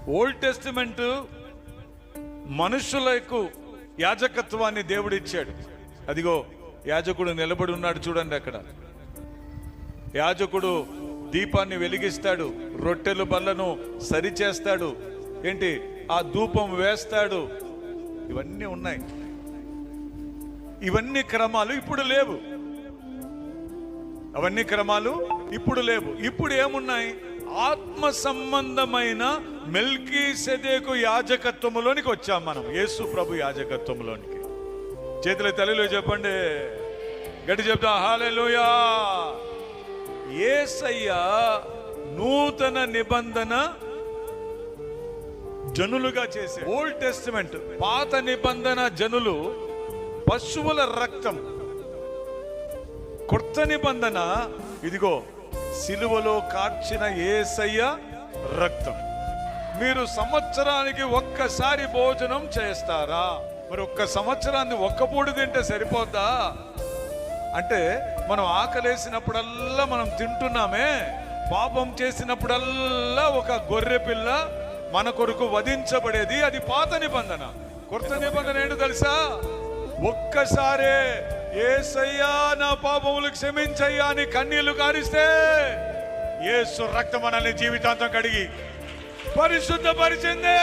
Old testament మనుషులకు యాజకత్వాన్ని దేవుడిచ్చాడు. అదిగో యాజకుడు నిలబడి ఉన్నాడు చూడండి. అక్కడ యాజకుడు దీపాన్ని వెలిగిస్తాడు, రొట్టెలు బల్లను సరిచేస్తాడు, ఏంటి ఆ ధూపం వేస్తాడు. ఇవన్నీ ఉన్నాయి. ఇవన్నీ క్రమాలు ఇప్పుడు లేవు. అవన్నీ క్రమాలు ఇప్పుడు లేవు. ఇప్పుడు ఏమున్నాయి? ఆత్మ సంబంధమైన మెల్కీసెదెకు యాజకత్వములోనికి వచ్చాం మనం. యేసు ప్రభు యాజకత్వములోనికి. చేతుల తల్లిలో చెప్పండి, గట్టి చెప్తా హల్లెలూయా. యేసయ్య నూతన నిబంధన జనులుగా చేసే. ఓల్డ్ టెస్టిమెంట్ పాత నిబంధన జనులు పశువుల రక్తం. కొత్త నిబంధన ఇదిగో సిలువలో కార్చిన యేసయ్య రక్తం. మీరు సంవత్సరానికి ఒక్కసారి భోజనం చేస్తారా? మరి ఒక్క సంవత్సరాన్ని ఒక్క పూట తింటే సరిపోద్దా? అంటే మనం ఆకలేసినప్పుడల్లా మనం తింటున్నామే. పాపం చేసినప్పుడల్లా ఒక గొర్రె పిల్ల మన కొరకు వధించబడేది. అది పాత నిబంధన. కొత్త నిబంధన ఏంటో తెలుసా? ఒక్కసారే యేసయ్యా నా పాపములు క్షమించయ్యా అని కన్నీళ్లు కారిస్తే యేసు రక్తం మనల్ని జీవితాంతం కడిగి పరిశుద్ధపరిచిందే.